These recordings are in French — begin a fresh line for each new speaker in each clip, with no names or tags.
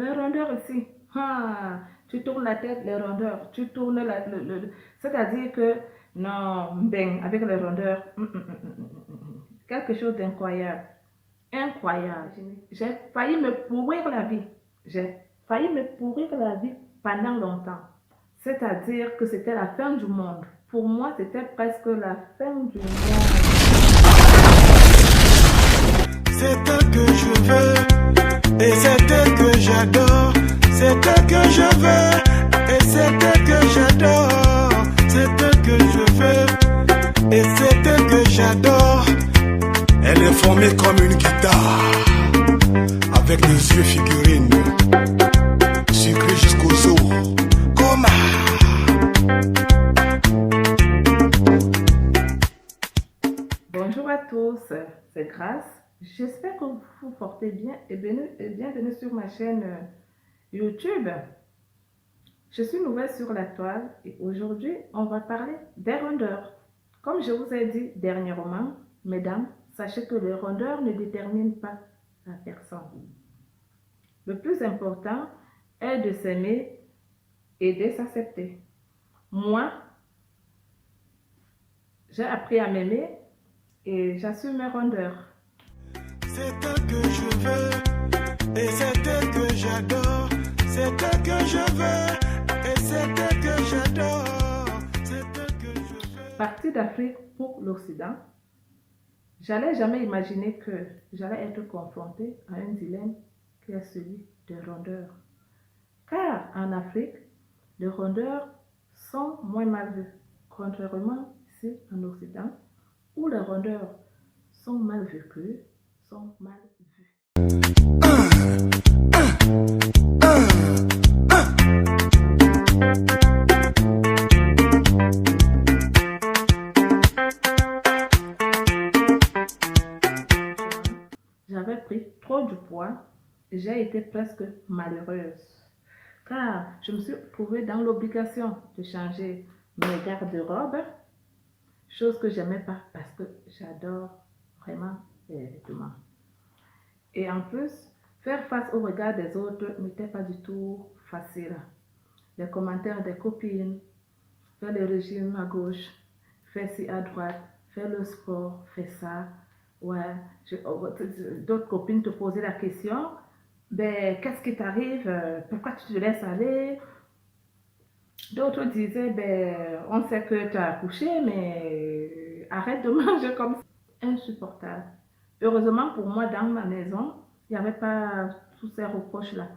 les rondeurs ici. Ah, tu tournes la tête, les rondeurs. Tu tournes c'est-à-dire que, non, ben, avec les rondeurs, quelque chose d'incroyable. Incroyable. J'ai failli me pourrir la vie. J'ai failli me pourrir la vie pendant longtemps. C'est-à-dire que c'était la fin du monde. Pour moi, c'était presque la fin du monde.
C'est elle que je veux et c'est elle que j'adore. C'est elle que je veux et c'est elle que j'adore. C'est elle que je veux et c'est elle que j'adore. Elle est formée comme une guitare avec des yeux figurines sucrés jusqu'aux os. Comme
Bonjour à tous, c'est Grâce. J'espère que vous vous portez bien et bienvenue sur ma chaîne YouTube. Je suis nouvelle sur la toile et aujourd'hui, on va parler des rondeurs. Comme je vous ai dit dernièrement, mesdames, sachez que les rondeurs ne déterminent pas la personne. Le plus important est de s'aimer et de s'accepter. Moi, j'ai appris à m'aimer et j'assume mes rondeurs.
c'est elle que je veux et c'est elle que j'adore. C'est elle que je veux et c'est elle que j'adore. C'est elle que je veux.
Partie d'Afrique pour l'Occident, j'allais jamais imaginer que j'allais être confrontée à un dilemme qui est celui des rondeurs. Car en Afrique, les rondeurs sont moins mal vus, contrairement ici en Occident, où les rondeurs sont mal vécus, sont mal vus. J'avais pris trop de poids et j'ai été presque malheureuse. Car je me suis trouvée dans l'obligation de changer mes garde-robes, chose que j'aimais pas parce que j'adore vraiment les vêtements. Et en plus, faire face au regard des autres n'était pas du tout facile. Les commentaires des copines, faire le régime à gauche, faire ci à droite, faire le sport, faire ça. Ouais, d'autres copines te posaient la question, ben, qu'est-ce qui t'arrive? Pourquoi tu te laisses aller? D'autres disaient, ben, on sait que tu as accouché, mais arrête de manger comme ça. Insupportable. Heureusement pour moi, dans ma maison, il n'y avait pas tous ces reproches-là.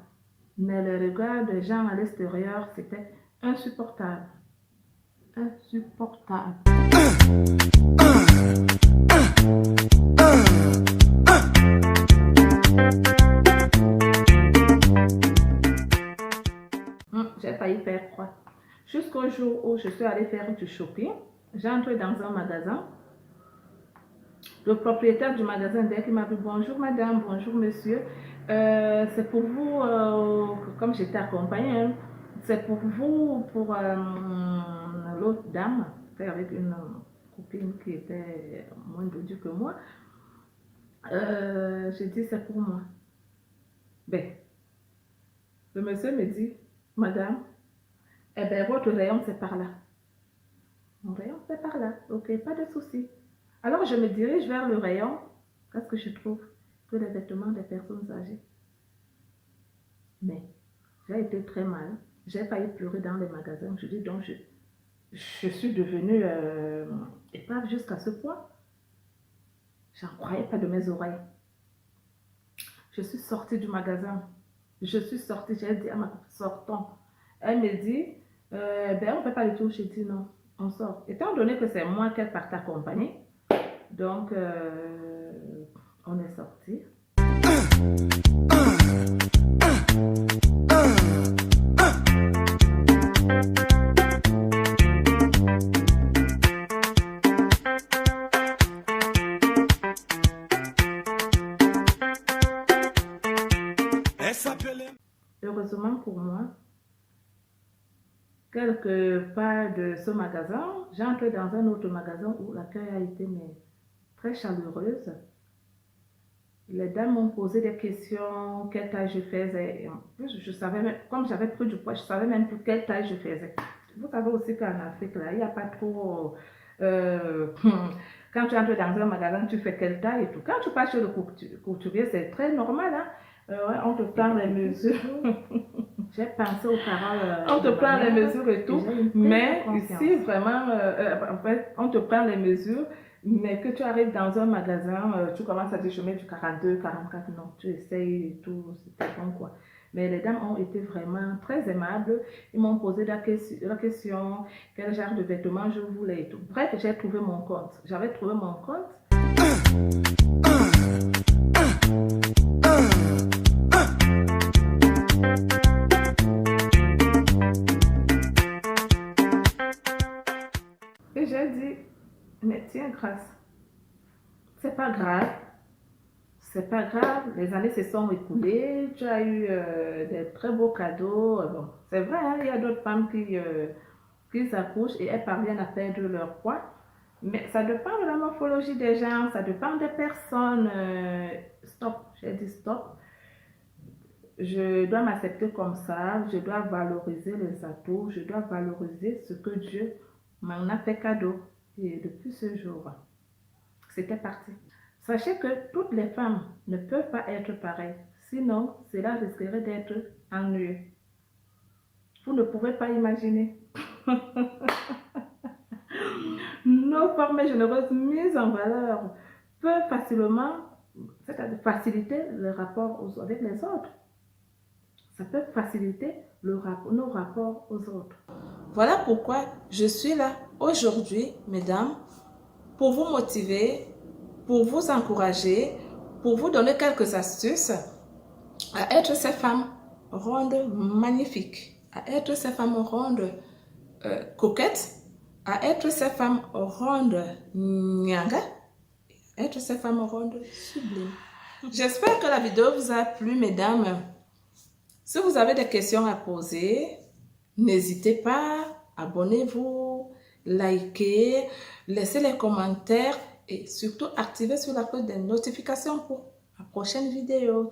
Mais le regard des gens à l'extérieur, c'était insupportable. Insupportable. J'ai failli faire quoi? Jusqu'au jour où je suis allée faire du shopping, j'ai entré dans un magasin. Le propriétaire du magasin, dès qu'il m'a dit bonjour madame, bonjour monsieur, c'est pour vous, comme j'étais accompagnée, hein, c'est pour vous, pour l'autre dame, c'était avec une copine qui était moins dodue que moi. J'ai dit c'est pour moi. Ben, le monsieur me dit, madame, eh ben votre rayon c'est par là. Mon rayon c'est par là, ok, pas de souci. Alors je me dirige vers le rayon, parce que je trouve que les vêtements des personnes âgées. Mais j'ai été très mal, j'ai failli pleurer dans les magasins. Je dis donc je suis devenue épave jusqu'à ce point. J'en croyais pas de mes oreilles. Je suis sortie du magasin. Je suis sortie, j'ai dit à ma copine, sortons. Elle me dit, ben on ne fait pas le tour. J'ai dit non, on sort. Étant donné que c'est moi qu'elle part accompagner, donc on est sorti. Heureusement pour moi, quelque part de ce magasin, j'ai entré dans un autre magasin où l'accueil a été très chaleureuse. Les dames m'ont posé des questions, quelle taille je faisais. Et en plus, je savais même, comme j'avais pris du poids, je savais même plus quelle taille je faisais. Vous savez aussi qu'en Afrique, là, il n'y a pas trop... quand tu entres dans un magasin, tu fais quelle taille et tout. Quand tu passes chez le couturier, c'est très normal. Hein? Ouais, on te prend les mesures.
J'ai pensé aux paroles.
On te prend les mesures et tout. Mais ici, vraiment, en fait, on te prend les mesures. Mais que tu arrives dans un magasin, tu commences à te mettre du 42, 44, non, tu essayes et tout, c'était bon quoi. Mais les dames ont été vraiment très aimables. Ils m'ont posé la question, quel genre de vêtements je voulais et tout. Bref, j'ai trouvé mon compte. J'avais trouvé mon compte. Et j'ai dit, mais tiens, grâce, c'est pas grave. C'est pas grave, les années se sont écoulées, tu as eu des très beaux cadeaux. Bon, c'est vrai, hein, il y a d'autres femmes qui s'accouchent et elles parviennent à perdre leur poids. Mais ça dépend de la morphologie des gens, ça dépend des personnes. Stop, j'ai dit stop. Je dois m'accepter comme ça, je dois valoriser les atouts, je dois valoriser ce que Dieu m'en a fait cadeau. Et depuis ce jour, c'était parti. Sachez que toutes les femmes ne peuvent pas être pareilles, sinon cela risquerait d'être ennuyeux. Vous ne pouvez pas imaginer. Nos formes généreuses mises en valeur peuvent facilement, c'est-à-dire faciliter le rapport avec les autres. Ça peut faciliter nos rapports aux autres. Voilà pourquoi je suis là aujourd'hui, mesdames, pour vous motiver, pour vous encourager, pour vous donner quelques astuces à être ces femmes rondes magnifiques, à être ces femmes rondes coquettes, à être ces femmes rondes nyanga, à être ces femmes rondes sublimes. J'espère que la vidéo vous a plu, mesdames. Si vous avez des questions à poser, n'hésitez pas, abonnez-vous, likez, laissez les commentaires et surtout activez sur la cloche des notifications pour la prochaine vidéo.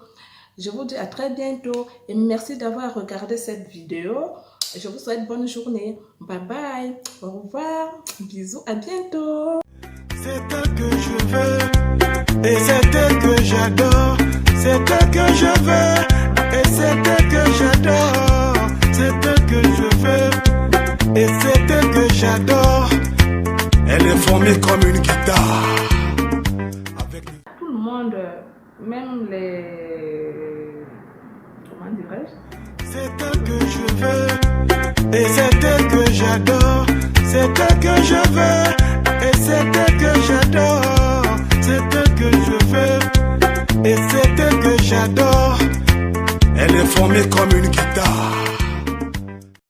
Je vous dis à très bientôt et merci d'avoir regardé cette vidéo. Je vous souhaite bonne journée. Bye bye. Au revoir. Bisous. À bientôt.
C'est elle que je veux et c'est elle que j'adore. C'est elle que je veux et c'est elle que j'adore. C'est elle que je veux et c'est elle que j'adore. Elle est formée comme une guitare.
Tout le monde, même les... Comment dirais-je?
C'est elle que je veux et c'est elle que j'adore. C'est elle que je veux et c'est elle que j'adore. C'est elle que je veux et c'est elle que j'adore. Elle est formée comme une guitare.